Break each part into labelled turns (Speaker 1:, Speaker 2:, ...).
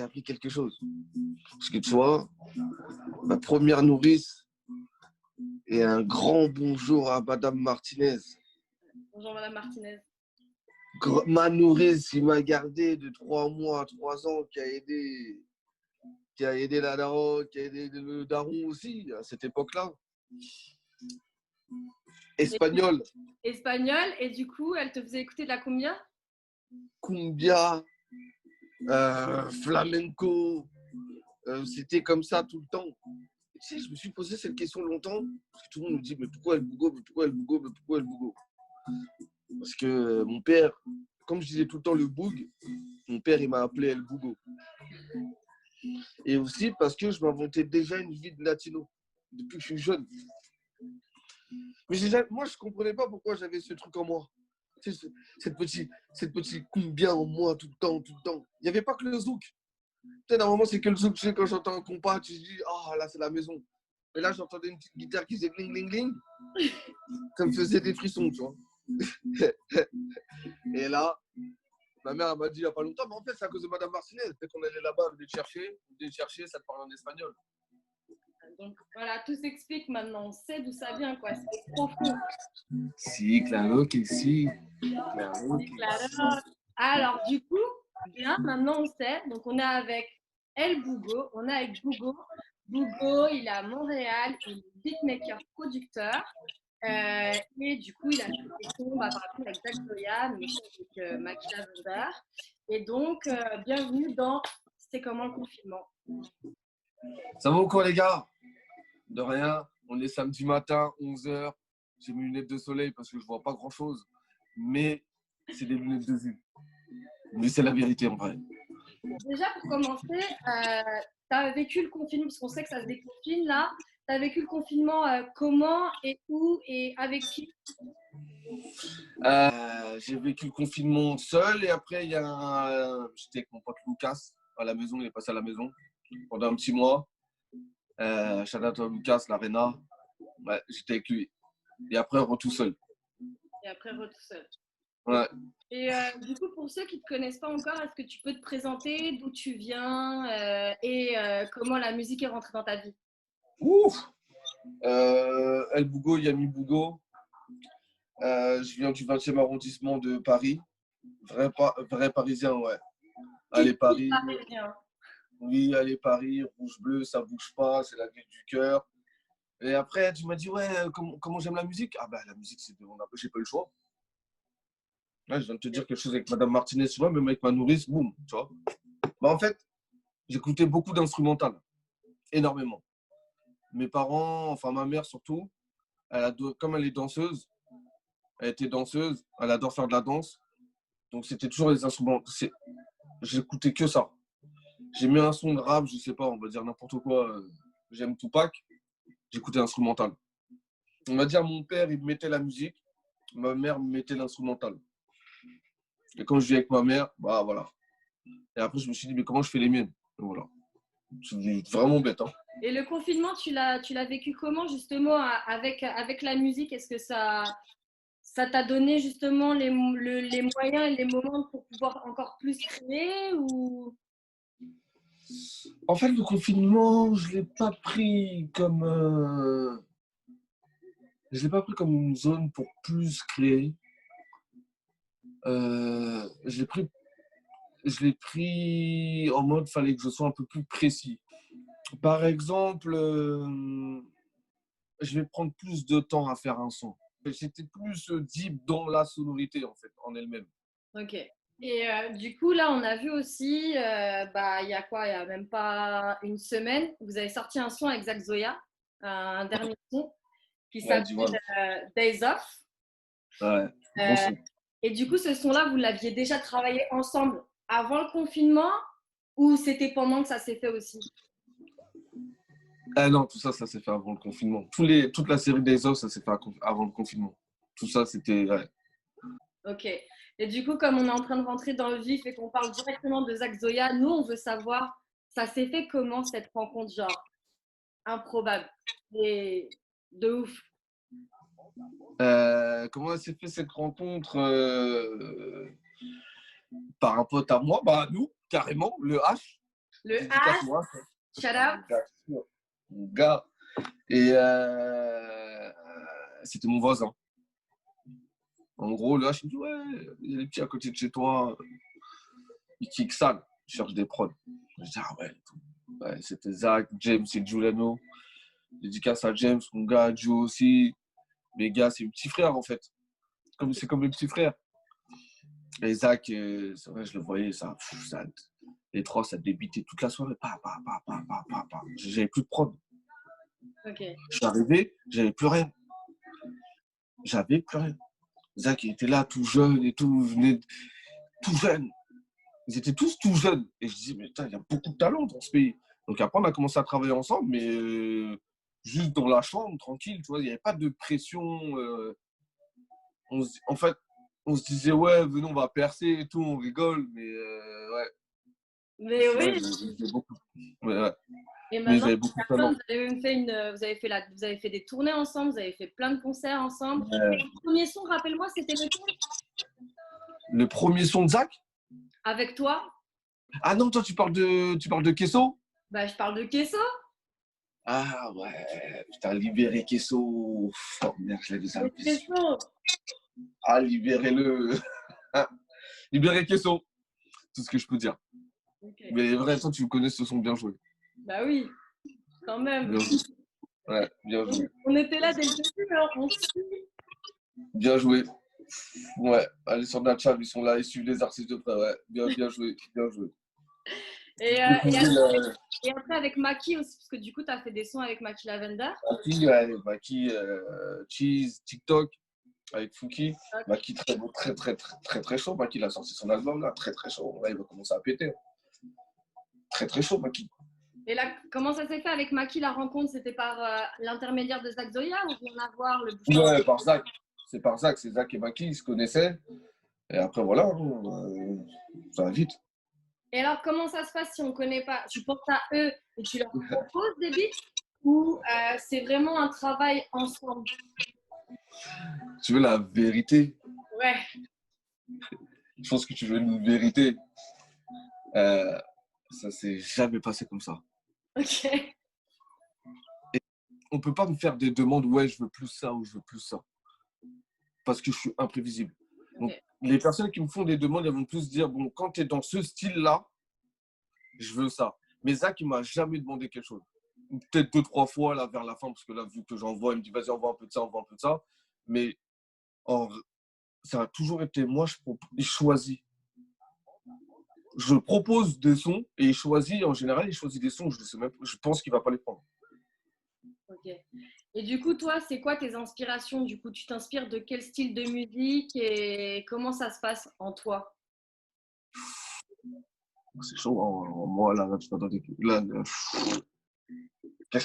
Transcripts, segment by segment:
Speaker 1: j'ai appris quelque chose. Parce que tu vois, ma première nourrice et un grand bonjour à Madame Martinez.
Speaker 2: Bonjour Madame Martinez.
Speaker 1: Ma nourrice, il m'a gardé de 3 mois à 3 ans, qui a aidé la daronne, qui a aidé le daron aussi, à cette époque-là. Espagnol.
Speaker 2: Espagnol, et du coup, elle te faisait écouter de la cumbia?
Speaker 1: Cumbia, flamenco, c'était comme ça tout le temps. Tu sais, je me suis posé cette question longtemps, parce que tout le monde me dit, mais pourquoi El Bougo, mais pourquoi El Bougo, mais pourquoi El Bougo? Parce que mon père, comme je disais tout le temps le boug, mon père, il m'a appelé El Bougo. Et aussi parce que je m'inventais déjà une vie de latino, depuis que je suis jeune. Mais moi, je ne comprenais pas pourquoi j'avais ce truc en moi. Tu sais, cette petite cumbia en moi tout le temps, tout le temps. Il n'y avait pas que le zouk. Peut-être à un moment, c'est que le zouk. Tu sais, quand j'entends un compas, tu te dis, ah, là, c'est la maison. Mais là, j'entendais une petite guitare qui faisait gling, gling, gling. Ça me faisait des frissons, tu vois. Et là, ma mère m'a dit il n'y a pas longtemps, mais en fait, c'est à cause de Madame Martinez. Dès qu'on allait là-bas, on venait chercher, ça te parle en espagnol.
Speaker 2: Donc voilà, tout s'explique maintenant. On sait d'où ça vient, quoi. C'est profond.
Speaker 1: Si, claro que si. Claro
Speaker 2: C'est
Speaker 1: que
Speaker 2: clair. Alors, du coup, bien, maintenant on sait. Donc, on est avec El Bougo, on est avec Bougo. Bougo, il est à Montréal, il est beatmaker, producteur. Et du coup, il a fait des sons, par exemple, avec Zach Zoya, mais aussi avec Max Lavender. Et donc, bienvenue dans C'est comment le confinement?
Speaker 1: Ça va ou quoi, les gars? De rien. On est samedi matin, 11h. J'ai mes lunettes de soleil parce que je vois pas grand-chose. Mais c'est des lunettes de vue. Mais c'est la vérité, en vrai.
Speaker 2: Déjà, pour commencer, tu as vécu le confinement, parce qu'on sait que ça se déconfine là. Tu as vécu le confinement comment et où et avec qui?
Speaker 1: J'ai vécu le confinement seul et après, j'étais avec mon pote Lucas à la maison. Il est passé à la maison pendant un petit mois. Shout out à Lucas, l'Arena. Ouais, j'étais avec lui. Et après, on tout seul.
Speaker 2: Et après, tout seul.
Speaker 1: Ouais.
Speaker 2: Et du coup, pour ceux qui ne te connaissent pas encore, est-ce que tu peux te présenter d'où tu viens et comment la musique est rentrée dans ta vie?
Speaker 1: Ouf. El Bougo, Yami Bougo. Je viens du 20e arrondissement de Paris. Vrai Parisien, ouais. Allez, Paris.
Speaker 2: Parisien.
Speaker 1: Oui, allez, Paris, rouge-bleu, ça bouge pas, c'est la ville du cœur. Et après, tu m'as dit, ouais, comment j'aime la musique? Ah, bah, la musique, j'ai pas eu le choix. Là, je viens de te dire quelque chose avec Madame Martinez, tu vois, même avec ma nourrice, boum, tu vois. Bah, en fait, j'écoutais beaucoup d'instrumental, énormément. Mes parents, enfin ma mère surtout, comme elle est danseuse, elle était danseuse, elle adore faire de la danse. Donc, c'était toujours les instruments. J'écoutais que ça. J'ai mis un son de rap, je sais pas, on va dire n'importe quoi. J'aime Tupac, j'écoutais instrumental. On va dire mon père, il me mettait la musique, ma mère me mettait l'instrumental. Et quand je vis avec ma mère, bah voilà. Et après, je me suis dit, mais comment je fais les miennes? Et voilà. C'est vraiment bête. Hein.
Speaker 2: Et le confinement, tu l'as vécu comment justement avec la musique? Est-ce que ça t'a donné justement les moyens et les moments pour pouvoir encore plus créer ou...
Speaker 1: En fait, le confinement, je ne l'ai pas pris comme. Je l'ai pas pris comme une zone pour plus créer. Je l'ai pris en mode, fallait que je sois un peu plus précis. Par exemple, je vais prendre plus de temps à faire un son. J'étais plus deep dans la sonorité, en fait, en elle-même.
Speaker 2: Ok. Et du coup, là, on a vu aussi, il y a quoi? Il y a même pas une semaine, vous avez sorti un son avec Zach Zoya, un dernier son qui s'appelle Days Off.
Speaker 1: Ouais, bon son.
Speaker 2: Et du coup, ce son-là, vous l'aviez déjà travaillé ensemble avant le confinement ou c'était pendant que ça s'est fait aussi?
Speaker 1: Ah non, tout ça, ça s'est fait avant le confinement. Toute la série des Offs, ça s'est fait avant le confinement. Tout ça, c'était. Ouais.
Speaker 2: Ok. Et du coup, comme on est en train de rentrer dans le vif et qu'on parle directement de Zach Zoya, nous, on veut savoir, ça s'est fait comment cette rencontre, genre improbable et de ouf?
Speaker 1: Comment s'est fait cette rencontre par un pote à moi? Bah, nous, carrément, le H.
Speaker 2: Le
Speaker 1: Dédicace
Speaker 2: H,
Speaker 1: moi.
Speaker 2: shout out.
Speaker 1: Mon gars. Et c'était mon voisin. En gros, là, je me dis, ouais, il y a des petits à côté de chez toi. Ils kick sale. Ils cherchent des prods. Je dis, ah ouais, tout. Ouais, c'était Zach, James et Giuliano. Dédicace à James, mon gars, Joe aussi. Mes gars, c'est mes petits frères, en fait. C'est comme mes petits frères. Et Zach, c'est vrai, je le voyais, ça, les trois, ça débitait toute la soirée. J'avais plus de prod.
Speaker 2: Ok.
Speaker 1: Je suis arrivé, j'avais plus rien. J'avais plus rien. Zach, il était là, tout jeune et tout, venait tout jeune. Ils étaient tous tout jeunes. Et je dis, mais putain, il y a beaucoup de talent dans ce pays. Donc après, on a commencé à travailler ensemble, mais juste dans la chambre, tranquille, tu vois, il n'y avait pas de pression. En fait, on se disait, ouais, venez, on va percer et tout, on rigole, mais ouais.
Speaker 2: Mais
Speaker 1: Ouais,
Speaker 2: oui.
Speaker 1: j'ai beaucoup. Ouais.
Speaker 2: Et
Speaker 1: Mais
Speaker 2: maintenant,
Speaker 1: j'avais beaucoup de talent.
Speaker 2: vous avez même fait vous avez fait des tournées ensemble, vous avez fait plein de concerts ensemble.
Speaker 1: Ouais.
Speaker 2: Le premier son, rappelle-moi, c'était lequel?
Speaker 1: Le premier son de Zach?
Speaker 2: Avec toi?
Speaker 1: Ah non, toi, tu parles de Kesso?
Speaker 2: Bah, je parle de Kesso.
Speaker 1: Ah ouais, putain, libéré Kesso. Oh merde, je l'avais
Speaker 2: Mais
Speaker 1: zappé.
Speaker 2: Kesso.
Speaker 1: Ah, libérez-le. Libérez Kesso. Tout ce que je peux dire.
Speaker 2: Okay.
Speaker 1: Mais vrai, toi, tu me connais, ce son bien joué.
Speaker 2: Bah oui, quand même.
Speaker 1: Bien joué. Ouais, bien joué.
Speaker 2: On était là dès le début, hein. On suit.
Speaker 1: Bien joué. Ouais, allez sur Natchat, ils sont là, ils suivent les artistes de près. Ouais, bien joué, bien joué.
Speaker 2: Et, euh, et,
Speaker 1: Découvrez
Speaker 2: après,
Speaker 1: la
Speaker 2: et après avec Maki aussi, parce que du coup, tu as fait des sons avec Maki Lavender.
Speaker 1: Maki, ouais, Maki, Cheese, TikTok, avec Fouki.
Speaker 2: Ok.
Speaker 1: Maki, très chaud. Maki, il a sorti son album là, très chaud. Là, il va commencer à péter. Très chaud, Maki.
Speaker 2: Et là, comment ça s'est fait avec Maki, la rencontre? C'était par l'intermédiaire de Zach Zoya ou rien à voir, le bouche à oreille?
Speaker 1: Ouais, par Zach. C'est par Zach, c'est Zach et Maki, ils se connaissaient. Et après, voilà, ça va vite.
Speaker 2: Et alors, comment ça se passe si on ne connaît pas? Tu penses à eux et tu leur proposes des beats ou c'est vraiment un travail ensemble?
Speaker 1: Tu veux la vérité?
Speaker 2: Ouais,
Speaker 1: Je pense que tu veux une vérité. Ça s'est jamais passé comme ça.
Speaker 2: ok.
Speaker 1: On peut pas me faire des demandes, ouais, je veux plus ça ou je veux plus ça. Parce que je suis imprévisible. Donc,
Speaker 2: Ok.
Speaker 1: les personnes qui me font des demandes, elles vont plus dire, bon, quand tu es dans ce style-là, je veux ça. Mais Zach, il m'a jamais demandé quelque chose. Peut-être 2-3 fois là, vers la fin, parce que là, vu que j'envoie, il me dit, vas-y, envoie un peu de ça, envoie un peu de ça. Mais en, ça a toujours été, moi, il choisit. Je propose des sons et il choisit, en général, il choisit des sons, je pense qu'il ne va pas les prendre.
Speaker 2: Ok. Et du coup, toi, c'est quoi tes inspirations? Du coup, tu t'inspires de quel style de musique et comment ça se passe en toi?
Speaker 1: C'est chaud, hein. Moi, là, tu là,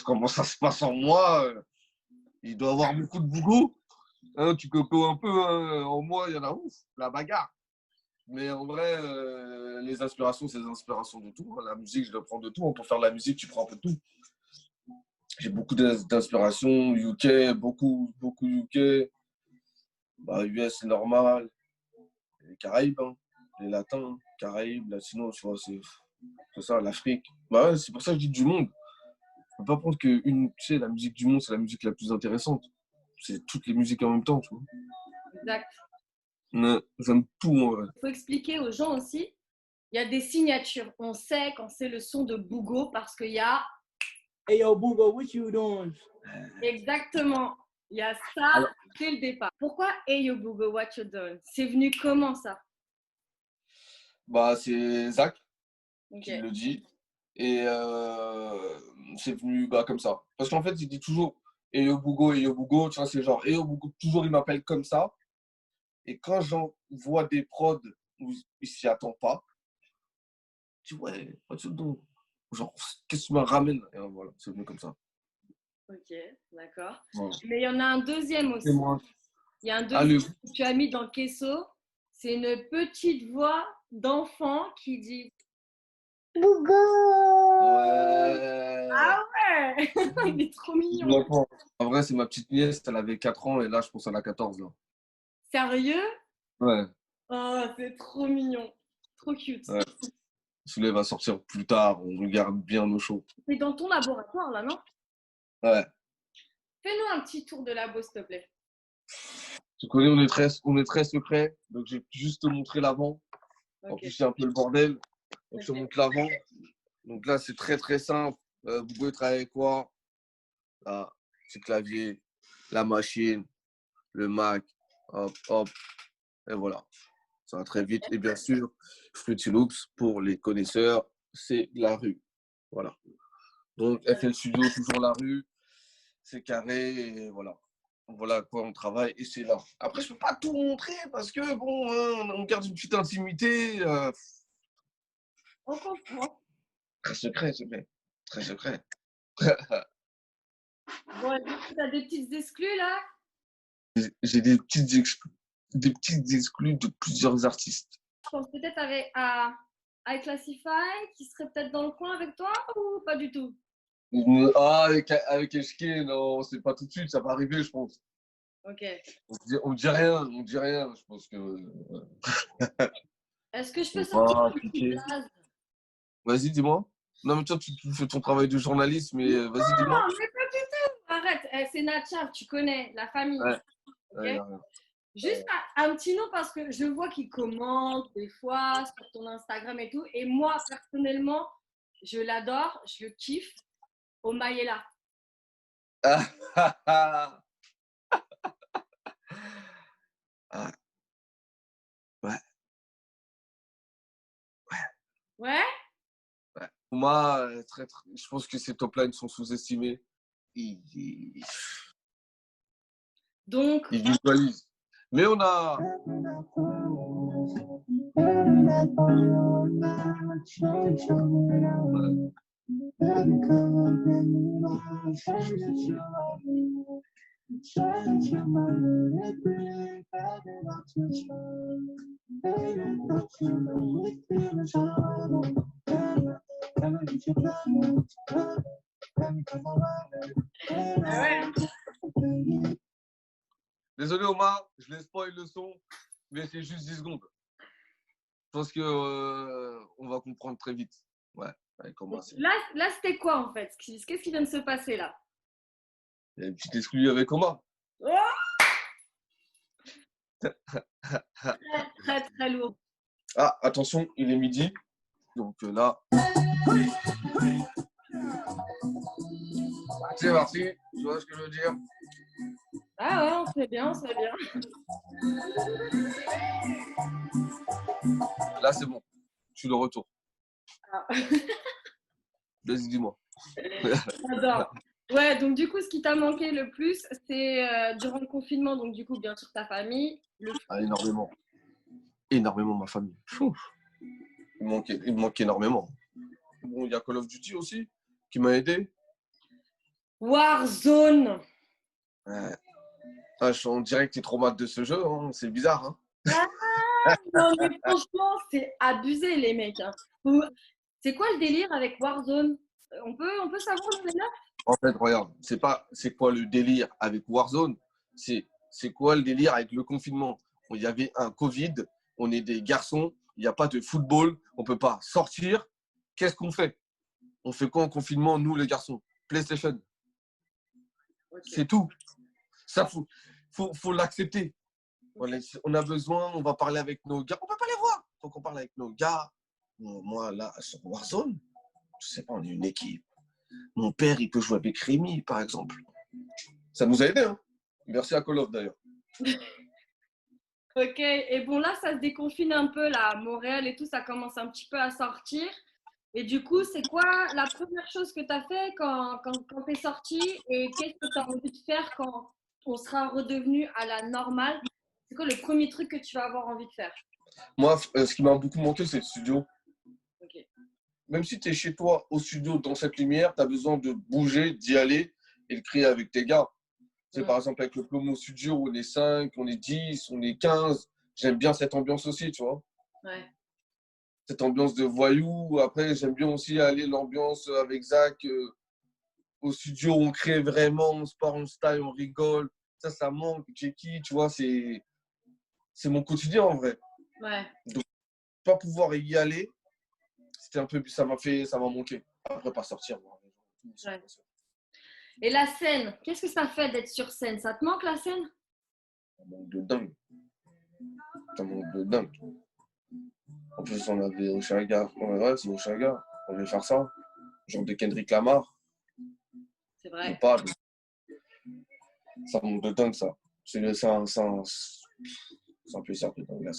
Speaker 1: comment ça se passe en moi? Il doit avoir beaucoup de boulot. Hein, tu coco un peu, hein, en moi, il y en a ouf, la bagarre. Mais en vrai, les inspirations, c'est des inspirations de tout. La musique, je dois prendre de tout. Pour faire de la musique, tu prends un peu de tout. J'ai beaucoup d'inspiration UK, beaucoup UK. Bah, US, c'est normal. Les Caraïbes, hein. Les Latins, Caraïbes, Latinos, tu vois, c'est ça, l'Afrique. Bah ouais, c'est pour ça que je dis du monde. On peut pas prendre que tu sais, la musique du monde, c'est la musique la plus intéressante. C'est toutes les musiques en même temps, tu vois.
Speaker 2: Exact.
Speaker 1: Ouais, j'aime tout, en vrai.
Speaker 2: Il faut expliquer aux gens aussi, il y a des signatures. On sait quand c'est le son de Bougo parce qu'il y a
Speaker 3: Hey yo, Boogo, what you doing?
Speaker 2: exactement, il y a ça
Speaker 1: Alors,
Speaker 2: dès le départ. Pourquoi Hey Yo Bougo, what you doing? C'est venu comment ça?
Speaker 1: bah, c'est Zach
Speaker 2: Ok,
Speaker 1: qui le dit. Et c'est venu bah, comme ça. Parce qu'en fait, il dit toujours Eyo Bougo, tu vois, c'est genre Eyo Bougo, toujours il m'appelle comme ça. Et quand j'envoie des prods où il s'y attend pas, je dis ouais, what you do? Genre, qu'est-ce que tu me ramènes? Et voilà, c'est venu comme ça.
Speaker 2: ok, d'accord.
Speaker 1: Voilà.
Speaker 2: Mais il y en a un deuxième
Speaker 1: Et
Speaker 2: aussi.
Speaker 1: moi,
Speaker 2: Il y a un
Speaker 1: allez,
Speaker 2: deuxième que tu as mis dans le Kesso. C'est une petite voix d'enfant qui dit Bougo.
Speaker 1: ouais.
Speaker 2: Ah ouais, il est trop mignon.
Speaker 1: En vrai, c'est ma petite nièce, elle avait 4 ans et là, je pense qu'elle a 14 là.
Speaker 2: Sérieux?
Speaker 1: Ouais,
Speaker 2: Oh, c'est trop mignon. Trop cute.
Speaker 1: ouais. Souley va sortir plus tard. On regarde bien nos shows.
Speaker 2: C'est dans ton laboratoire, là, non?
Speaker 1: Ouais.
Speaker 2: Fais-nous un petit tour de labo, s'il te plaît.
Speaker 1: Tu connais, on est très secret. Donc, j'ai juste te montrer l'avant. En
Speaker 2: Ok.
Speaker 1: plus, c'est un peu le bordel. Donc, je te
Speaker 2: Ok.
Speaker 1: montre l'avant. Donc là, c'est très, très simple. Vous pouvez travailler avec quoi? Là, c'est clavier, la machine, le Mac. Hop, hop. Et voilà. Ça va très vite. Et bien sûr, Fruity Loops, pour les connaisseurs, c'est la rue. Voilà. Donc, FL Studio, toujours la rue. C'est carré. Et voilà. Voilà à quoi on travaille. Et c'est là. Après, je ne peux pas tout montrer parce que, bon, on garde une petite intimité.
Speaker 2: On comprend.
Speaker 1: Très secret, secret. Très secret.
Speaker 2: Bon, et du coup, t'as des petites exclus, là?
Speaker 1: J'ai des petites exclus de plusieurs artistes.
Speaker 2: Je pense peut-être à iClassify, qui serait peut-être dans le coin avec toi, ou pas du tout?
Speaker 1: Ah, avec HK, non, c'est pas tout de suite, ça va arriver, je pense.
Speaker 2: Ok.
Speaker 1: On dit rien, on dit rien, je pense que.
Speaker 2: Est-ce que je peux
Speaker 1: On
Speaker 2: sortir
Speaker 1: va
Speaker 2: une petite
Speaker 1: appliquer.
Speaker 2: blase?
Speaker 1: Vas-y, dis-moi. Non, mais toi, tu fais ton travail de journaliste, mais vas-y, dis-moi.
Speaker 2: Non, mais pas du tout. Arrête, c'est Natcha, tu connais, la famille.
Speaker 1: Ouais,
Speaker 2: Ok.
Speaker 1: ouais, y a rien.
Speaker 2: Juste un petit nom parce que je vois qu'ils commentent des fois sur ton Instagram et tout. Et moi, personnellement, je l'adore, je le kiffe. Omayela.
Speaker 1: Ah, ah, ah. Ah, ouais,
Speaker 2: Ouais?
Speaker 1: ouais. Moi, je pense que ces top lines sont sous-estimés. Ils,
Speaker 2: Donc,
Speaker 1: ils visualisent. Mais on a.
Speaker 2: ah ouais.
Speaker 1: Désolé Omar, je laisse spoil le son, mais c'est juste 10 secondes. Je pense que on va comprendre très vite. Ouais, comment c'est.
Speaker 2: Là c'était quoi en fait? Qu'est-ce qui vient de se passer là?
Speaker 1: Il y a une petite exclue avec Omar.
Speaker 2: Oh, très, très lourd.
Speaker 1: Ah, attention, il est midi. Donc là, c'est parti. Tu vois ce que je veux dire?
Speaker 2: Ah ouais, on sait bien, on sait bien.
Speaker 1: Là, c'est bon. Je suis de retour.
Speaker 2: Ah.
Speaker 1: Vas-y, dis-moi.
Speaker 2: J'adore. Ouais, donc du coup, ce qui t'a manqué le plus, c'est durant le confinement, donc du coup, bien sûr, ta famille, le
Speaker 1: Ah, énormément. Énormément, ma famille. Ouf. Il me manque énormément. Bon, il y a Call of Duty aussi qui m'a aidé.
Speaker 2: Warzone.
Speaker 1: Ouais. Ah, on dirait que tu es trop mal de ce jeu. Hein. C'est bizarre. Hein.
Speaker 2: Ah, non, mais franchement, c'est abusé, les mecs. Hein. C'est quoi le délire avec Warzone? On peut savoir le délire?
Speaker 1: En fait, regarde, c'est quoi le délire avec Warzone, c'est quoi le délire avec le confinement. Il y avait un Covid, on est des garçons, il n'y a pas de football, on ne peut pas sortir. Qu'est-ce qu'on fait? On fait quoi en confinement, nous les garçons? PlayStation.
Speaker 2: Okay.
Speaker 1: C'est tout. Ça, faut l'accepter. Voilà, on a besoin, on va parler avec nos gars. On ne peut pas les voir. Il faut qu'on parle avec nos gars. Moi, là, sur Warzone, je ne sais pas, on est une équipe. Mon père, il peut jouer avec Rémi, par exemple. Ça nous a aidé, hein. Merci à Call of, d'ailleurs.
Speaker 2: Ok, et bon, là, ça se déconfine un peu, là, Montréal et tout, ça commence un petit peu à sortir. Et du coup, c'est quoi la première chose que tu as fait quand tu es sorti et qu'est-ce que tu as envie de faire quand on sera redevenu à la normale? C'est quoi le premier truc que tu vas avoir envie de faire?
Speaker 1: Moi, ce qui m'a beaucoup manqué, c'est le studio.
Speaker 2: Ok.
Speaker 1: Même si tu es chez toi, au studio, dans cette lumière, tu as besoin de bouger, d'y aller et de créer avec tes gars. C'est par exemple avec le Plomo Studio, on est 5, on est 10, on est 15. J'aime bien cette ambiance aussi, tu vois.
Speaker 2: Ouais.
Speaker 1: Cette ambiance de voyou. Après, j'aime bien aussi aller l'ambiance avec Zach. Au studio, on crée vraiment, on se part en style, on rigole. Ça manque. Jackie, tu vois, c'est mon quotidien en vrai.
Speaker 2: Ouais.
Speaker 1: Donc, pas pouvoir y aller, c'était un peu, ça m'a manqué. Après, pas sortir. Moi,
Speaker 2: Ouais. Et la scène, qu'est-ce que ça fait d'être sur scène? Ça te manque la scène?
Speaker 1: Ça manque de dingue. Ça manque de dingue. En plus, on avait Oshaga. Ouais, c'est Oshaga. On devait faire ça. Genre de Kendrick Lamar.
Speaker 2: C'est
Speaker 1: On
Speaker 2: vrai.
Speaker 1: parle. Ça manque de dingue, ça. C'est un plaisir de dingue, là.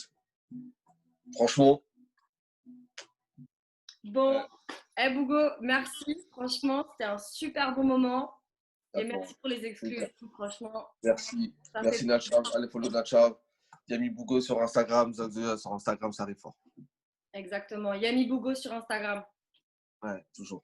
Speaker 1: Franchement.
Speaker 2: Bon, Bougo, merci. Franchement, c'était un super bon moment. Et merci pour les exclus. Franchement,
Speaker 1: Merci.
Speaker 2: ça
Speaker 1: Merci
Speaker 2: fait
Speaker 1: Natchav. Allez follow Natchav. Yami Bougo sur Instagram. Sur Instagram, ça arrive fort.
Speaker 2: exactement. Yami Bougo sur Instagram.
Speaker 1: Ouais, toujours.